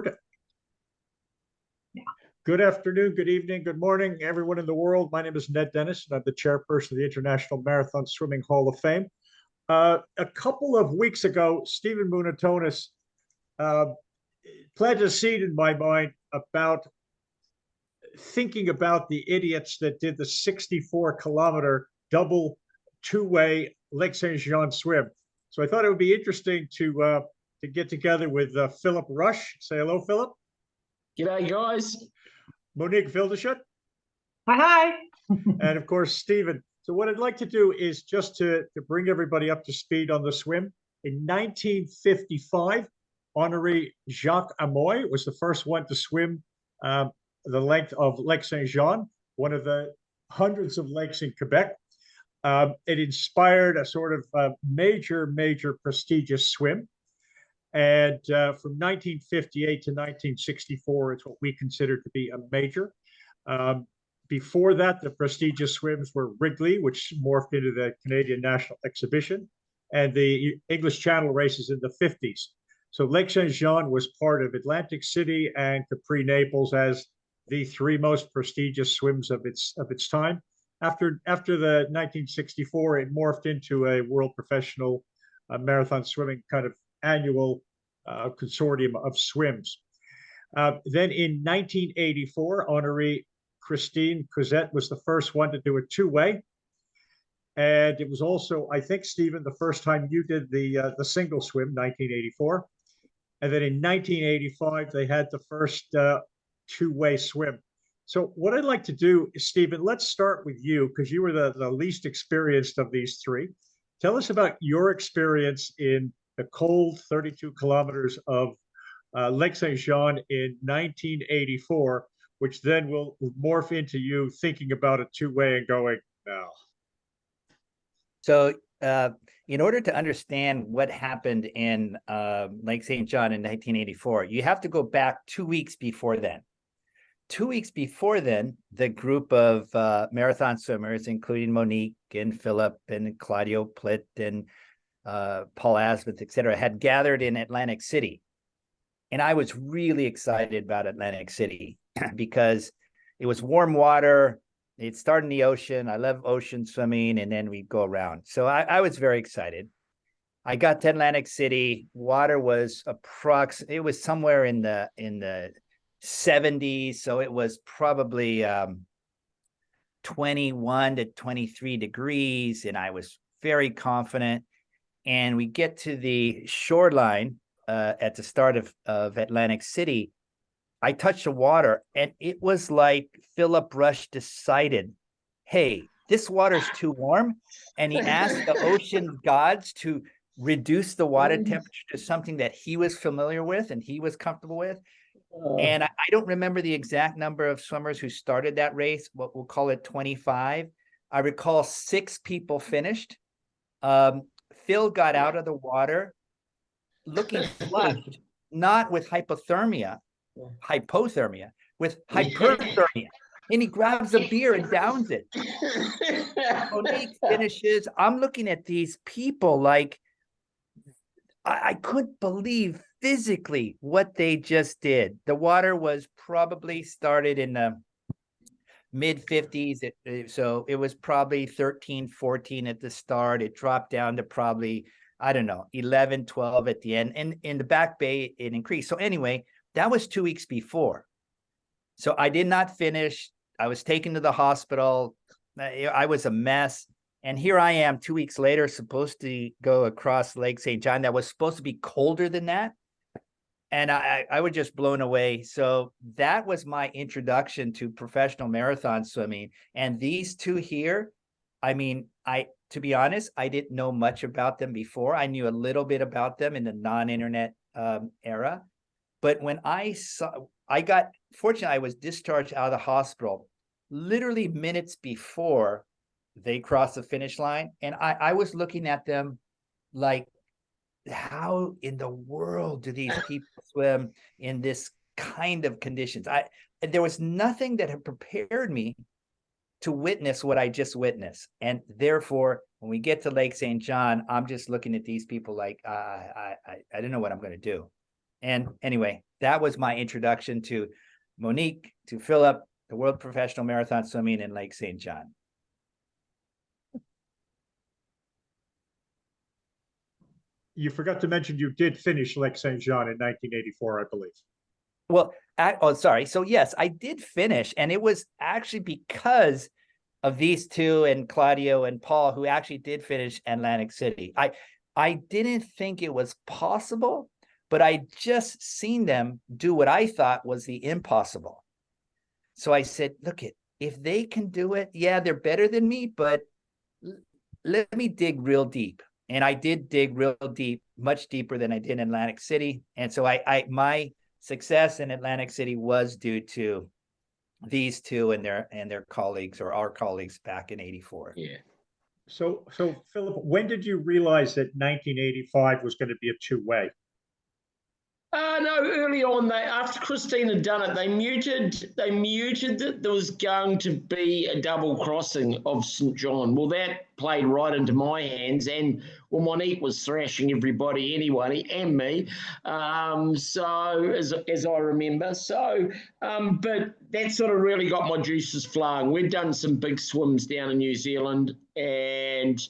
Good. Good afternoon, good evening, good morning, everyone in the world. My name is Ned Dennis, and I'm the chairperson of the International Marathon Swimming Hall of Fame. A couple of weeks ago, Stephen Muñatones planted a seed in my mind about thinking about the idiots that did the 64-kilometer double two-way Lake Saint Jean swim. So I thought it would be interesting to get together with Philip Rush. Say hello, Philip. G'day, guys. Monique Wildschut. Hi. And of course, Stephen. So what I'd like to do is just to bring everybody up to speed on the swim. In 1955, Henri Jacques Amoy was the first one to swim the length of Lake Saint Jean, one of the hundreds of lakes in Quebec. It inspired a sort of major prestigious swim. And from 1958 to 1964, it's what we consider to be a major. Before that, the prestigious swims were Wrigley, which morphed into the Canadian National Exhibition, and the English Channel races in the 50s. So Lake Saint Jean was part of Atlantic City and Capri Naples as the three most prestigious swims of its time. After the 1964, it morphed into a world professional marathon swimming kind of annual consortium of swims. Then in 1984, Henri Christine Couzet was the first one to do a two-way. And it was also, I think, Stephen, the first time you did the single swim, 1984. And then in 1985, they had the first two-way swim. So what I'd like to do, Stephen, let's start with you, because you were the least experienced of these three. Tell us about your experience in the cold 32 kilometers of Lake Saint Jean in 1984, which then will morph into you thinking about a two-way and going, no. So in order to understand what happened in Lake Saint John in 1984, you have to go back 2 weeks before then. 2 weeks before then, the group of marathon swimmers, including Monique and Philip and Claudio Plitt and Paul Asmuth, et cetera, had gathered in Atlantic City. And I was really excited about Atlantic City because it was warm water. It started in the ocean. I love ocean swimming, and then we'd go around. So I was very excited. I got to Atlantic City. Water was it was somewhere in the 70s. So it was probably 21 to 23 degrees. And I was very confident. And we get to the shoreline at the start of Atlantic City. I touched the water, and it was like Philip Rush decided, hey, this water's too warm. And he asked the ocean gods to reduce the water temperature to something that he was familiar with and he was comfortable with. And I don't remember the exact number of swimmers who started that race. We'll call it 25. I recall 6 people finished. Phil got out of the water looking flushed, not with hypothermia, with hyperthermia. And he grabs a beer and downs it. Monique finishes. I'm looking at these people like I couldn't believe physically what they just did. The water was probably started in the mid 50s. So it was probably 13, 14 at the start. It dropped down to probably, I don't know, 11, 12 at the end. And in the back bay, it increased. So anyway, that was 2 weeks before. So I did not finish. I was taken to the hospital. I was a mess. And here I am 2 weeks later, supposed to go across Lake St. John. That was supposed to be colder than that. And I was just blown away. So that was my introduction to professional marathon swimming. And these two here, I mean, to be honest, I didn't know much about them before. I knew a little bit about them in the non-internet era. But when fortunately, I was discharged out of the hospital literally minutes before they crossed the finish line. And I was looking at them like, how in the world do these people swim in this kind of conditions? There was nothing that had prepared me to witness what I just witnessed. And therefore, when we get to Lake St. John, I'm just looking at these people like, I don't know what I'm going to do. And anyway, that was my introduction to Monique, to Philip, the World Professional Marathon Swimming in Lake St. John. You forgot to mention you did finish Lake St. John in 1984, I believe. Well, sorry. So yes, I did finish, and it was actually because of these two and Claudio and Paul who actually did finish Atlantic City. I didn't think it was possible, but I just seen them do what I thought was the impossible. So I said, look, if they can do it, yeah, they're better than me, but let me dig real deep. And I did dig real deep, much deeper than I did in Atlantic City. And so my success in Atlantic City was due to these two and their colleagues, or our colleagues, back in '84. Yeah. So Philip, when did you realize that 1985 was going to be a two-way? No, early on, after Christine had done it, they muted that there was going to be a double crossing of St. John. Well, that played right into my hands, and well, Monique was thrashing everybody anyway, and me. So as I remember, but that sort of really got my juices flowing. We'd done some big swims down in New Zealand, and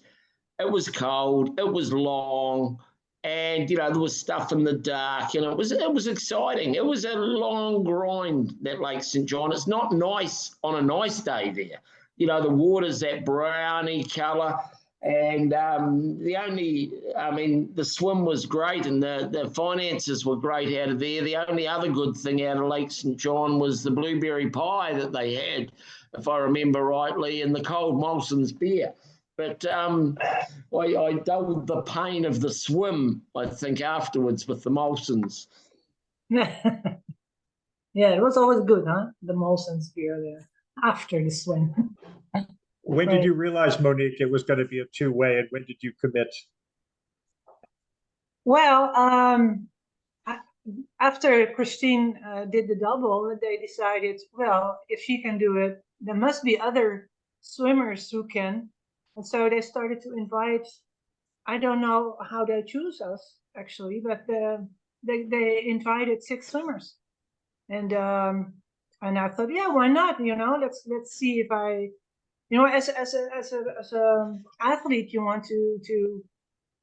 it was cold, it was long. And there was stuff in the dark, and it was exciting. It was a long grind, that Lake St. John. It's not nice on a nice day there. The water's that browny colour, and the swim was great, and the finances were great out of there. The only other good thing out of Lake St. John was the blueberry pie that they had, if I remember rightly, and the cold Molson's beer. But I dulled the pain of the swim, I think, afterwards with the Molsons. Yeah, it was always good, huh? The Molson's beer there after the swim. When did you realize, Monique, it was going to be a two-way, and when did you commit? Well, after Christine did the double, they decided, well, if she can do it, there must be other swimmers who can. And so they started to invite, I don't know how they choose us, actually, but they invited 6 swimmers. And I thought, yeah, why not? Let's see if I, as a athlete, you want to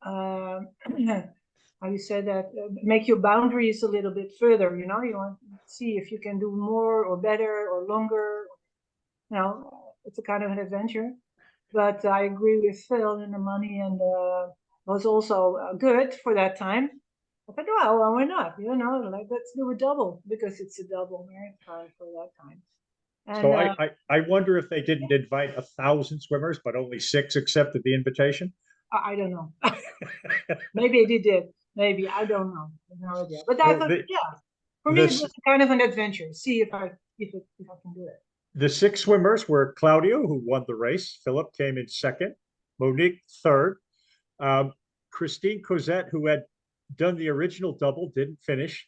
how you said that, make your boundaries a little bit further. You want to see if you can do more or better or longer. It's a kind of an adventure. But I agree with Phil, and the money and was also good for that time. I thought, well, why not? Let's do a double, because it's a double marathon for that time. And, so I wonder if they didn't invite 1,000 swimmers, but only 6 accepted the invitation. I don't know. Maybe they did. Maybe, I don't know. No idea. But I thought, for me, it was kind of an adventure. See if I can do it. The 6 swimmers were Claudio, who won the race. Philip came in second. Monique, third. Christine Cosette, who had done the original double, didn't finish.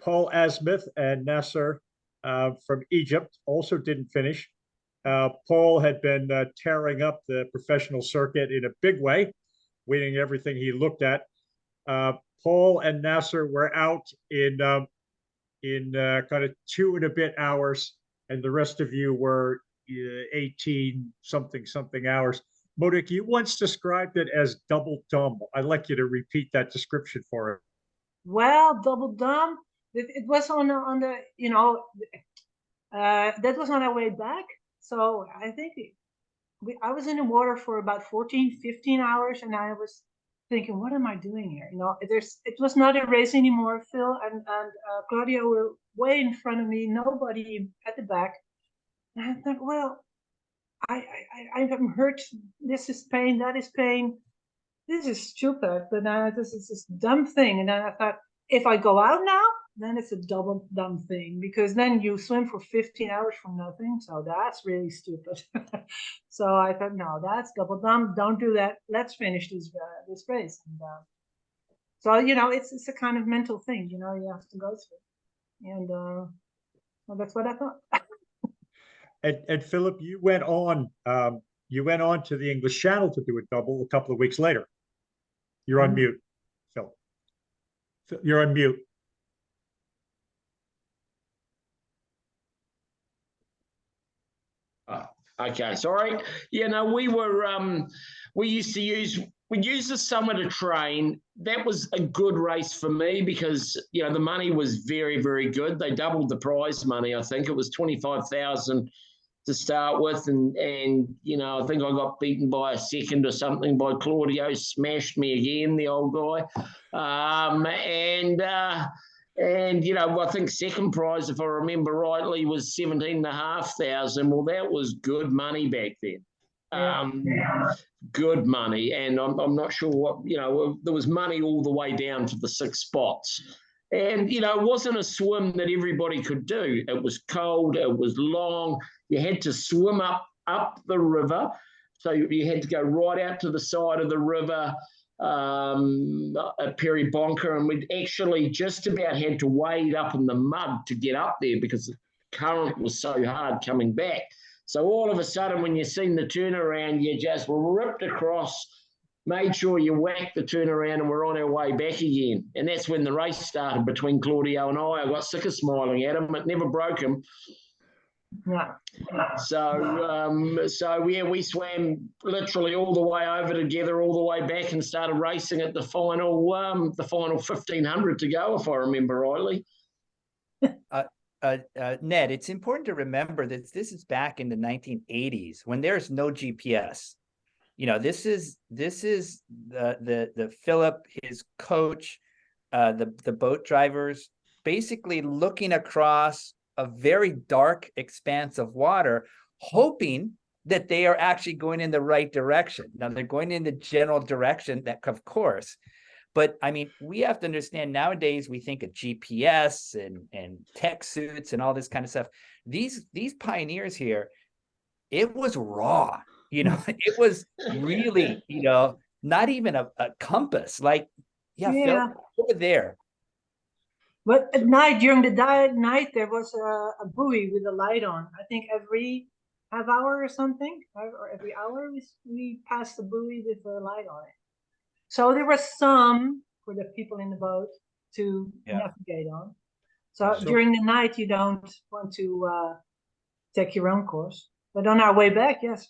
Paul Asmith and Nasser from Egypt also didn't finish. Paul had been tearing up the professional circuit in a big way, winning everything he looked at. Paul and Nasser were out in kind of 2 and a bit hours, and the rest of you were 18 something hours. Monique, you once described it as double dumb. I'd like you to repeat that description for it. Well, double dumb. It was on the that was on our way back. So I think I was in the water for about 14, 15 hours, and I was thinking, what am I doing here? It was not a race anymore. Phil and Claudio were way in front of me, nobody at the back. And I thought, well, I'm hurt. This is pain, that is pain. This is stupid, but this is this dumb thing. And then I thought, if I go out now, then it's a double dumb thing, because then you swim for 15 hours for nothing. So that's really stupid. So I thought, no, that's double dumb. Don't do that. Let's finish this race. And, so, it's a kind of mental thing, you have to go through. And well, that's what I thought. And Philip, you went on to the English Channel to do a double a couple of weeks later. You're on mute, Phil. You're on mute. Okay, sorry. Yeah, no, we'd use the summer to train. That was a good race for me because, the money was very, very good. They doubled the prize money. I think it was 25,000 to start with. And I think I got beaten by a second or something by Claudio, smashed me again, the old guy. I think second prize, if I remember rightly, was 17,500. Well, that was good money back then. Good money. And I'm not sure what, there was money all the way down to the 6 spots. And, it wasn't a swim that everybody could do. It was cold. It was long. You had to swim up the river. So you had to go right out to the side of the river, at Perry Bonker, and we'd actually just about had to wade up in the mud to get up there because the current was so hard coming back. So all of a sudden, when you seen the turnaround, you just were ripped across, made sure you whacked the turnaround, and we're on our way back again. And that's when the race started between Claudio and I. I got sick of smiling at him. It never broke him. Yeah. So we swam literally all the way over together, all the way back, and started racing at the final 1,500 to go, if I remember rightly. Ned, it's important to remember that this is back in the 1980s when there's no GPS. This is the Philip, his coach, the boat drivers, basically looking across a very dark expanse of water, hoping that they are actually going in the right direction. Now they're going in the general direction, that of course, but I mean, we have to understand nowadays we think of GPS and tech suits and all this kind of stuff. These pioneers here, it was raw, it was really, not even a compass. Like, Phil, over there. But at night, during the night, there was a buoy with a light on. I think every half hour or something, or every hour, we passed the buoy with a light on it. So there was some for the people in the boat to navigate on. So during the night, you don't want to take your own course. But on our way back, yes.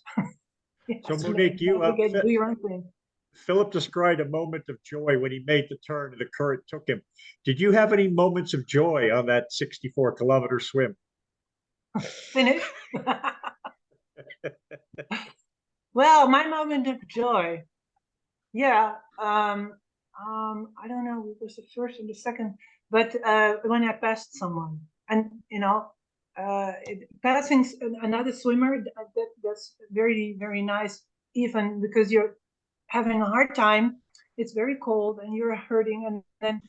So Monique, Philip described a moment of joy when he made the turn and the current took him. Did you have any moments of joy on that 64-kilometer swim? Finish. Well, my moment of joy. Yeah. I don't know, it was the first and the second, but when I passed someone, and passing another swimmer, that's very, very nice, even because you're having a hard time, it's very cold and you're hurting, and then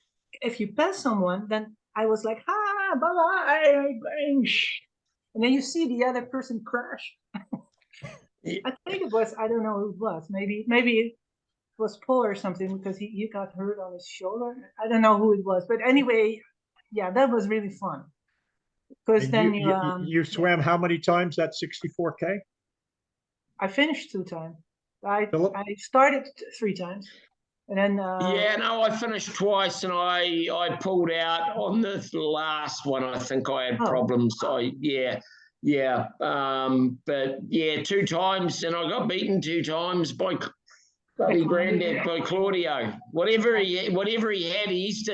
if you pass someone, then I was like, bye-bye, and then you see the other person crash. I think it was, I don't know who it was, maybe it was Paul or something, because he got hurt on his shoulder. I don't know who it was, but anyway, yeah, that was really fun. Because then you swam how many times that 64K? I finished 2 times. I started 3 times, and then I finished twice, and I pulled out on the last one. I think I had problems. But 2 times, and I got beaten 2 times by bloody granddad, by Claudio. Whatever he had, he used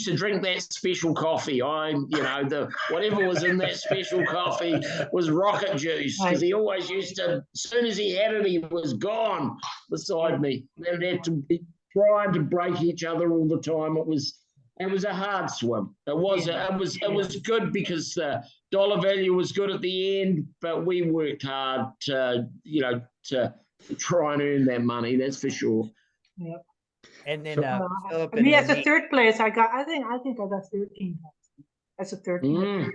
to drink that special coffee. Whatever was in that special coffee was rocket juice, because he always used to, as soon as he had it, he was gone beside me. They had to be trying to break each other all the time. It was a hard swim. It was good because the dollar value was good at the end, but we worked hard to try and earn that money, that's for sure. Yep. And then me as a 3rd place, I think I got 13 as a 3rd place.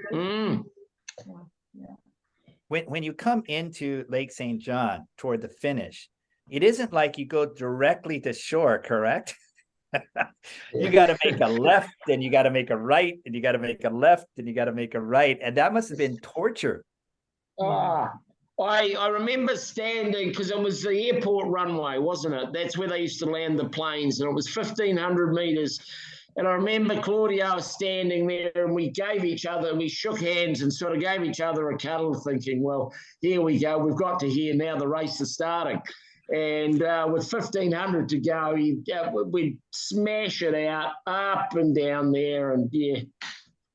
When you come into Lake St. John toward the finish, it isn't like you go directly to shore, correct? You got to make a left, and you got to make a right, and you got to make a left, and you got to make a right, and that must have been torture. I remember standing, because it was the airport runway, wasn't it? That's where they used to land the planes, and it was 1,500 meters. And I remember Claudio standing there, and we shook hands and sort of gave each other a cuddle, thinking, well, here we go. We've got to here now. The race is starting. And with 1,500 to go, we'd smash it out, up and down there. And yeah,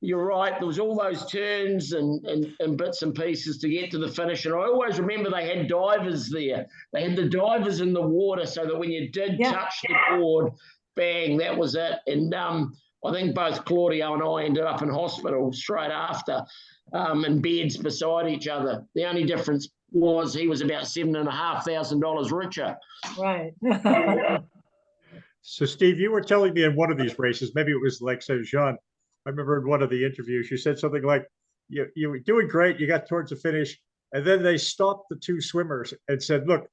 you're right. There was all those turns and bits and pieces to get to the finish. And I always remember they had divers there. They had the divers in the water so that when you did touch the board, bang, that was it. And I think both Claudio and I ended up in hospital straight after, in beds beside each other. The only difference was he was about $7,500 richer. Right. So, Steve, you were telling me in one of these races, maybe it was Lake Saint-Jean, I remember in one of the interviews, you said something like, you were doing great, you got towards the finish, and then they stopped the two swimmers and said, look,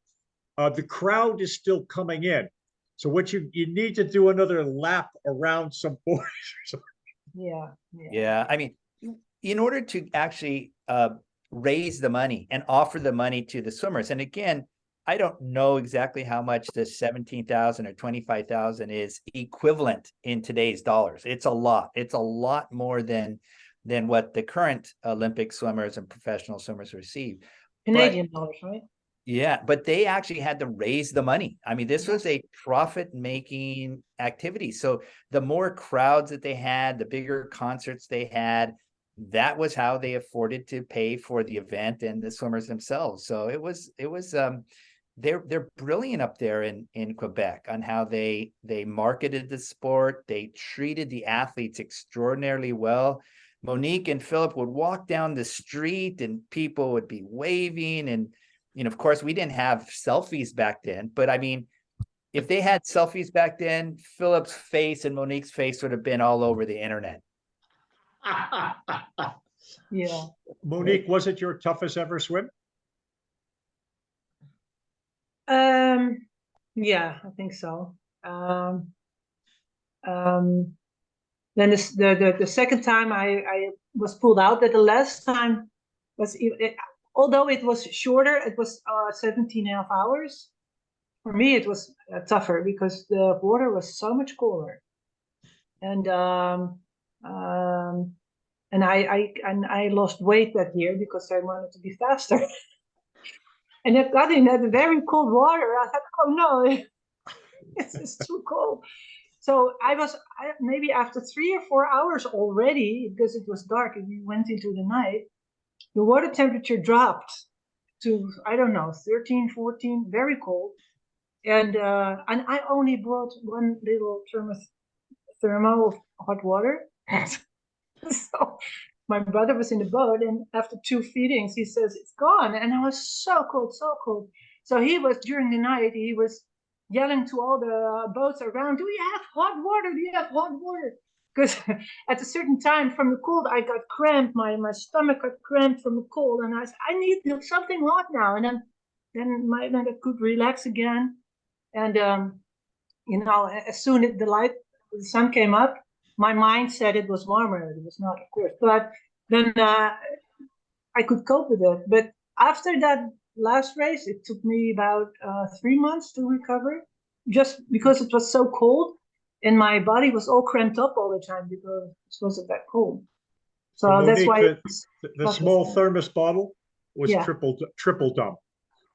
the crowd is still coming in. So what you need to do another lap around some boys or something. Yeah. I mean, in order to actually raise the money and offer the money to the swimmers, and again, I don't know exactly how much the 17,000 or 25,000 is equivalent in today's dollars. It's a lot. It's a lot more than what the current Olympic swimmers and professional swimmers receive. Canadian dollars, right? Yeah, but they actually had to raise the money. I mean, this was a profit-making activity. So the more crowds that they had, the bigger concerts they had, that was how they afforded to pay for the event and the swimmers themselves. So it was they're brilliant up there in Quebec on how they marketed the sport. They treated the athletes extraordinarily well. Monique and Philip would walk down the street and people would be waving. And, of course, we didn't have selfies back then. But I mean, if they had selfies back then, Philip's face and Monique's face would have been all over the internet. Yeah. Monique, was it your toughest ever swim? Yeah, I think so. Then the second time I was pulled out, but the last time was, although it was shorter, it was 17.5 hours. For me, it was tougher because the water was so much colder, and I lost weight that year because I wanted to be faster. And I got in that very cold water. I thought, oh no, it's too cold. So maybe after 3 or 4 hours already, because it was dark and we went into the night, the water temperature dropped to, I don't know, 13, 14, very cold. And I only brought one little thermo of hot water. So my brother was in the boat, and after 2 feedings, he says, it's gone. And I was so cold, so cold. So during the night, he was yelling to all the boats around, do you have hot water? Do you have hot water? Because at a certain time from the cold, I got cramped. My stomach got cramped from the cold. And I said, I need something hot now. And then I could relax again. And, as soon as the sun came up, my mind said it was warmer. It was not, of course. But then I could cope with it. But after that last race, it took me about 3 months to recover, just because it was so cold. And my body was all cramped up all the time because it wasn't that cold. So Monique, that's why the small thermos bottle was triple dump.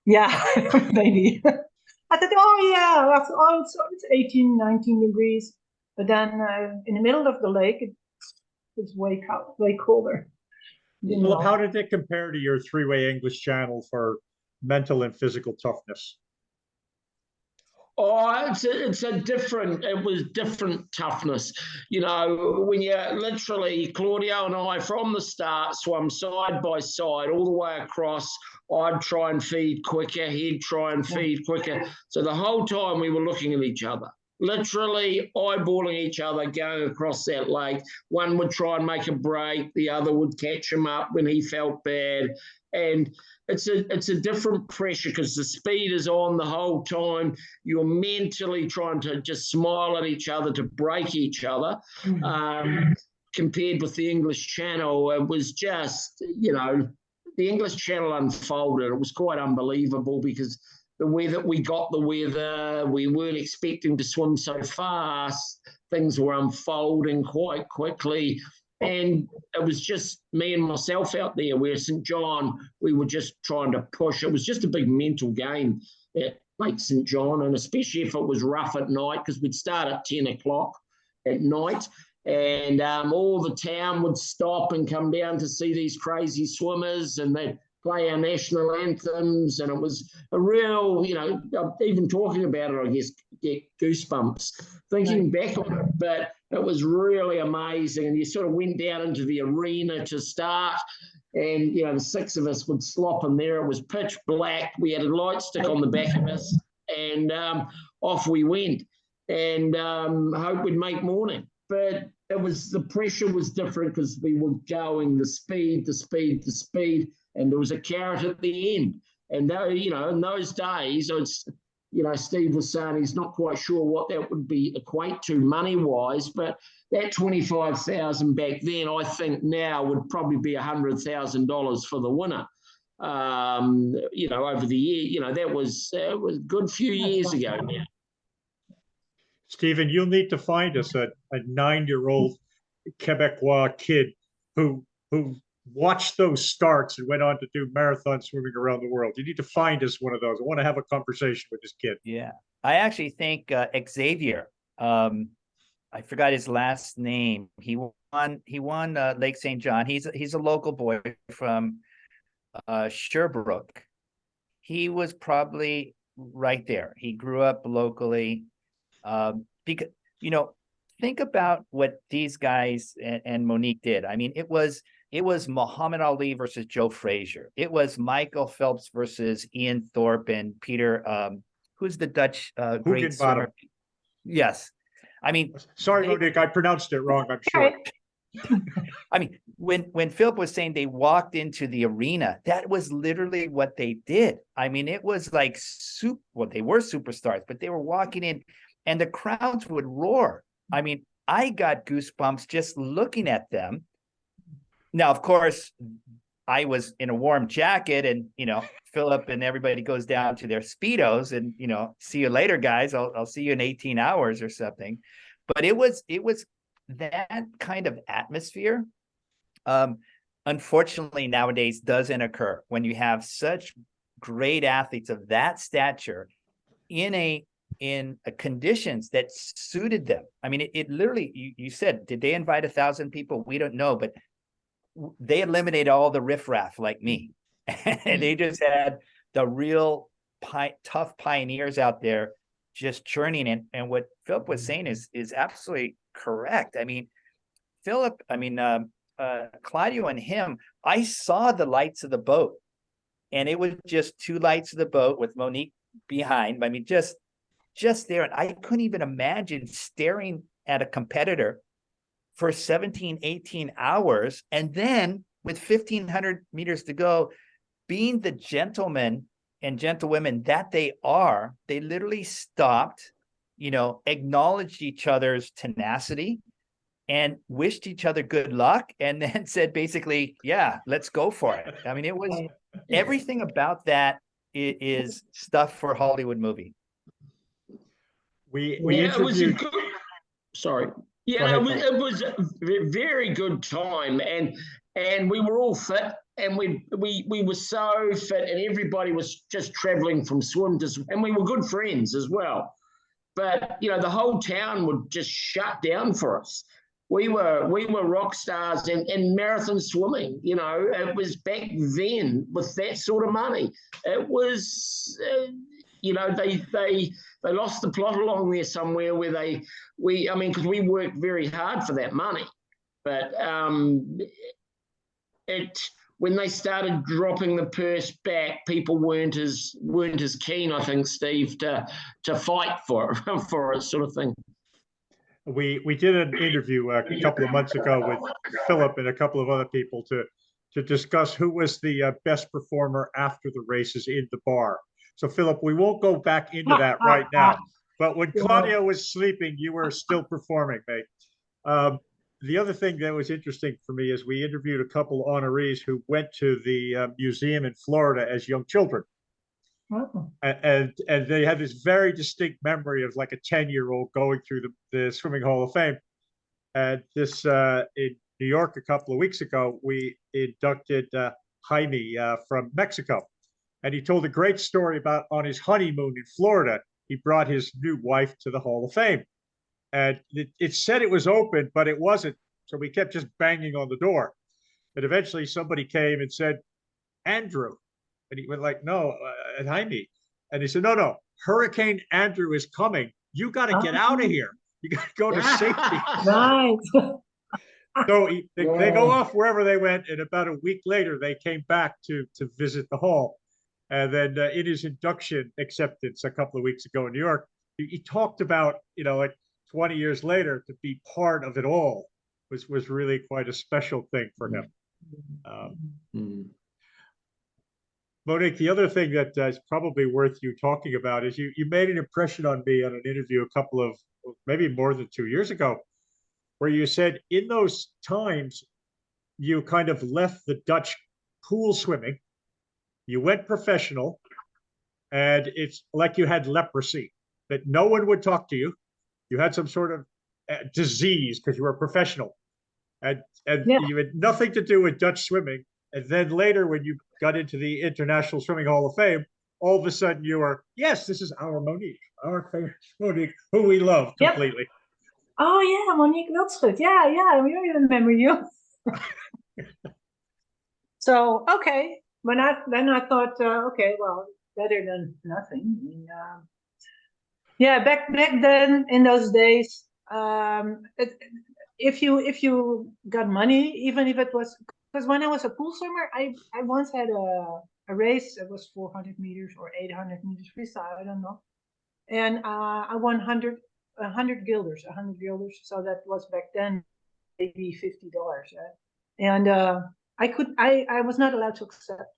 Yeah, maybe. I thought, it's 18, 19 degrees. But then in the middle of the lake, it's way colder. Philip, how did it compare to your three-way English channel for mental and physical toughness? Oh, it was different toughness. When you literally, Claudio and I from the start swum side by side all the way across. I'd try and feed quicker, he'd try and feed quicker. So the whole time we were looking at each other, literally eyeballing each other going across that lake. One would try and make a break, the other would catch him up when he felt bad. And it's a different pressure because the speed is on the whole time. You're mentally trying to just smile at each other to break each other. Compared with the English Channel, it was just, the English Channel unfolded. It was quite unbelievable because we got the weather, we weren't expecting to swim so fast. things were unfolding quite quickly. And it was just me and myself out there, where St. John, we were just trying to push. It was just a big mental game at Lake St. John, and especially if it was rough at night, because we'd start at 10 o'clock at night, and all the town would stop and come down to see these crazy swimmers, and they'd play our national anthems, and it was a real, even talking about it, I guess, get goosebumps thinking back on it, but it was really amazing. And you sort of went down into the arena to start, and, the six of us would slop in there. It was pitch black. We had a light stick on the back of us, and off we went, and hope we'd make morning. But the pressure was different, because we were going the speed, and there was a carrot at the end. And though, in those days, Steve was saying he's not quite sure what that would be equate to money-wise, but that 25,000 back then, I think now would probably be $100,000 for the winner. Over the year, that was a good few years ago now. Stephen, you'll need to find us a 9-year-old Quebecois kid who watched those starts and went on to do marathon swimming around the world. You need to find us one of those. I want to have a conversation with this kid. Yeah, I actually think Xavier. I forgot his last name. He won Lake St. John. He's a local boy from Sherbrooke. He was probably right there. He grew up locally. Because think about what these guys and Monique did. I mean, it was Muhammad Ali versus Joe Frazier. It was Michael Phelps versus Ian Thorpe and Peter. Who's the Dutch great swimmer? Yes. I mean, sorry, Monique, I pronounced it wrong, I'm sure. I mean, when Philip was saying they walked into the arena, that was literally what they did. I mean, it was like they were superstars, but they were walking in and the crowds would roar. I mean, I got goosebumps just looking at them. Now, of course, I was in a warm jacket, and Philip and everybody goes down to their Speedos, and see you later, guys. I'll see you in 18 hours or something. But it was that kind of atmosphere. Unfortunately, nowadays doesn't occur when you have such great athletes of that stature in conditions that suited them. I mean, it literally. You said, did they invite 1,000 people? We don't know, but they eliminated all the riffraff like me, and they just had the real tough pioneers out there just churning in. And what Philip was saying is absolutely correct. I mean, Claudio and him, I saw the lights of the boat, and it was just 2 lights of the boat with Monique behind. I mean, just there. And I couldn't even imagine staring at a competitor for 17, 18 hours. And then with 1,500 meters to go, being the gentlemen and gentlewomen that they are, they literally stopped, acknowledged each other's tenacity and wished each other good luck. And then said, basically, yeah, let's go for it. I mean, it was everything about that is stuff for a Hollywood movie. We interviewed. Sorry. Yeah, it was a very good time, and we were all fit, and we were so fit, and everybody was just traveling from swim to, and we were good friends as well. But the whole town would just shut down for us. We were rock stars in marathon swimming. It was back then with that sort of money. It was. They lost the plot along there somewhere where because we worked very hard for that money, but when they started dropping the purse back, people weren't as keen, I think, Steve, to fight for it sort of thing. We did an interview a couple of months ago with Philip and a couple of other people to discuss who was the best performer after the races in the bar. So, Philip, we won't go back into that right now. But when Claudio was sleeping, you were still performing, mate. The other thing that was interesting for me is we interviewed a couple of honorees who went to the museum in Florida as young children. Oh, And they had this very distinct memory of like a 10-year-old going through the Swimming Hall of Fame. And this in New York a couple of weeks ago, we inducted Jaime from Mexico. And he told a great story about on his honeymoon in Florida, he brought his new wife to the Hall of Fame. And it said it was open, but it wasn't. So we kept just banging on the door. And eventually somebody came and said, Andrew. And he went like, no, Jaime. And he said, no, Hurricane Andrew is coming. You got to get out of here. You got to go to safety. right. So they go off wherever they went. And about a week later, they came back to visit the hall. And then in his induction acceptance a couple of weeks ago in New York, he talked about, like 20 years later, to be part of it all was really quite a special thing for him. Monique, the other thing that is probably worth you talking about is you made an impression on me on an interview a couple of, maybe more than 2 years ago, where you said in those times, you kind of left the Dutch pool swimming, you went professional, and it's like you had leprosy, that no one would talk to you. You had some sort of disease because you were a professional. And you had nothing to do with Dutch swimming. And then later, when you got into the International Swimming Hall of Fame, all of a sudden you were, yes, this is our Monique, our famous Monique, who we love completely. Oh yeah, Monique Wildschut. Yeah, we remember you. So okay, then I thought, okay, well, better than nothing. I mean, back then in those days, if you got money, even if it was, because when I was a pool swimmer, I once had a race. It was 400 meters or 800 meters freestyle, I don't know, and I won 100 guilders. So that was back then maybe $50, right? And I was not allowed to accept,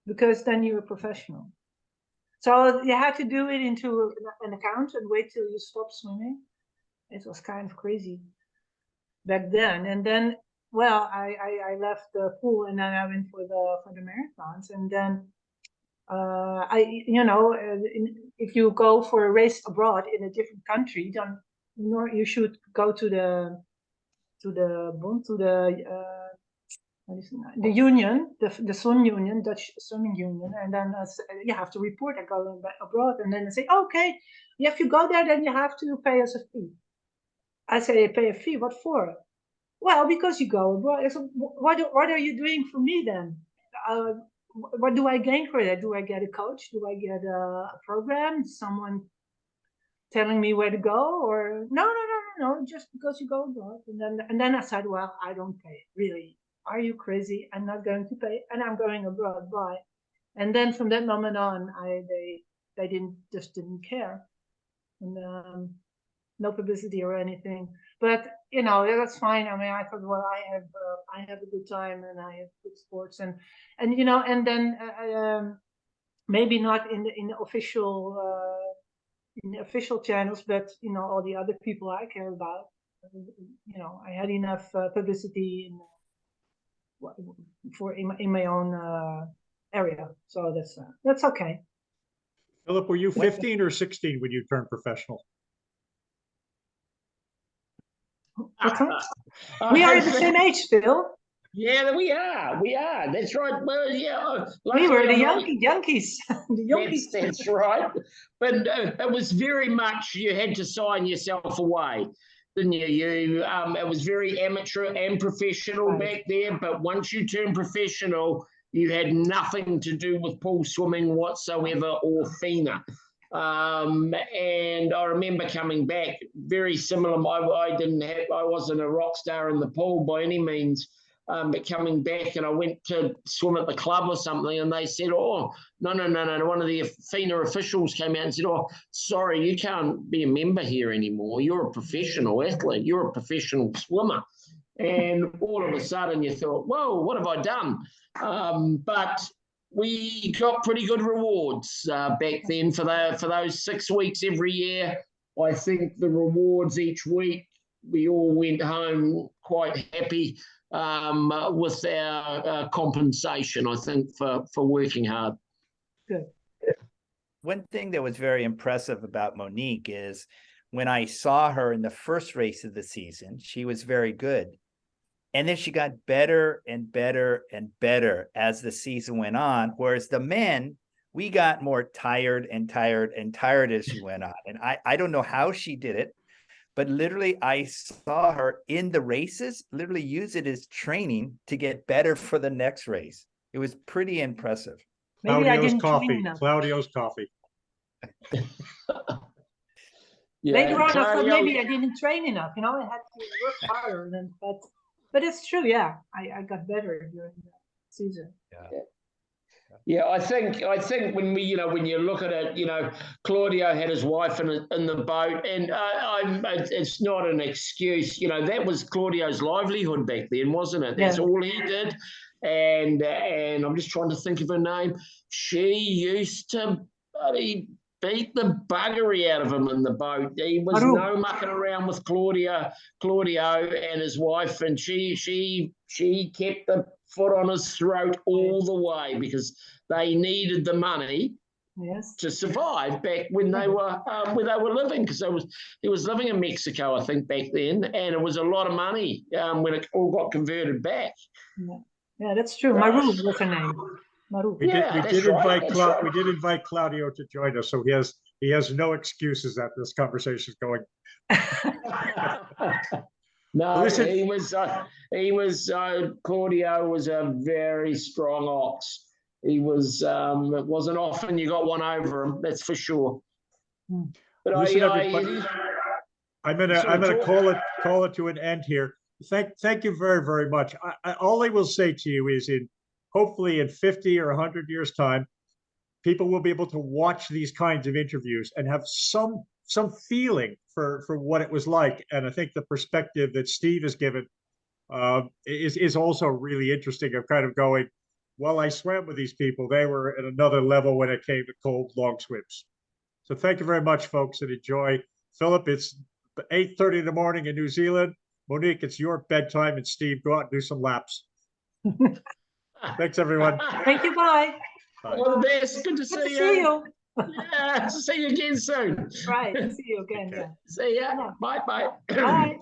because then you were professional. So you had to do it into an account and wait till you stop swimming. It was kind of crazy back then. And then, well, I left the pool and then I went for the marathons. And then if you go for a race abroad in a different country, then you should go to the union, the swim union, Dutch swimming union, and then you have to report I go abroad, and then they say, okay, if you go there, then you have to pay us a fee. I say, pay a fee? What for? Well, because you go abroad. So what are you doing for me then? What do I gain for that? Do I get a coach? Do I get a program? Someone telling me where to go? Or no, just because you go abroad. And then I said, well, I don't pay. Really? Are you crazy? I'm not going to pay, and I'm going abroad. Bye. And then from that moment on, they didn't care, and no publicity or anything. But that's fine. I mean, I thought, well, I have a good time and I have good sports, and then maybe not in the official channels, but all the other people I care about. I had enough publicity in my own area, so that's okay. Philip, were you 15 or 16 when you turned professional? We are the same age, Phil. Yeah, we are. That's right. Well, yeah. We were the Yankees. The Yankees. That's right. But it was very much, you had to sign yourself away, didn't you? It was very amateur and professional back there. But once you turned professional, you had nothing to do with pool swimming whatsoever or FINA. And I remember coming back very similar. I wasn't a rock star in the pool by any means, but coming back, and I went to swim at the club or something, and they said, oh, no. One of the FINA officials came out and said, oh, sorry, you can't be a member here anymore. You're a professional athlete. You're a professional swimmer. And all of a sudden you thought, whoa, what have I done? But we got pretty good rewards back then for those 6 weeks every year. I think the rewards each week, we all went home quite happy with our compensation, I think, for working hard. Good. one thing that was very impressive about Monique is when I saw her in the first race of the season, she was very good. And then she got better and better and better as the season went on. Whereas the men, we got more tired and tired and tired as she went on. And I don't know how she did it, but literally I saw her in the races, literally use it as training to get better for the next race. It was pretty impressive. Maybe I Claudio's didn't train coffee. enough. Claudio's coffee. Yeah, Later on, I thought Claudio- maybe I didn't train enough. You know, I had to work harder. But it's true. Yeah, I got better during the season. Yeah, I think when when you look at it, Claudio had his wife in the boat, and it's not an excuse. That was Claudio's livelihood back then, wasn't it? That's all he did. And I'm just trying to think of her name. She used to beat the buggery out of him in the boat. He was no mucking around with Claudio and his wife, and she kept the foot on his throat all the way because they needed the money to survive back when they were where they were living, because he was living in Mexico, I think, back then, and it was a lot of money when it all got converted back. Yeah, that's true. Maru was her name. Maru. We did invite Claudio to join us, so he has no excuses that this conversation is going. No, Listen, Claudio was a very strong ox. He was, it wasn't often you got one over him, that's for sure. But listen, everybody, I'm gonna call it to an end here. Thank you very, very much. All I will say to you is hopefully in 50 or 100 years time, people will be able to watch these kinds of interviews and have some feeling for what it was like. And I think the perspective that Steve has given is also really interesting, of kind of going, well, I swam with these people. They were at another level when it came to cold long swims. So thank you very much, folks, and enjoy. Philip, it's 8:30 in the morning in New Zealand. Monique, it's your bedtime, and Steve, go out and do some laps. Thanks, everyone. Thank you. Bye. All the best. Good to see you. Yeah, see you again soon. Right. See you again. Okay. Yeah. See ya. Bye. Bye.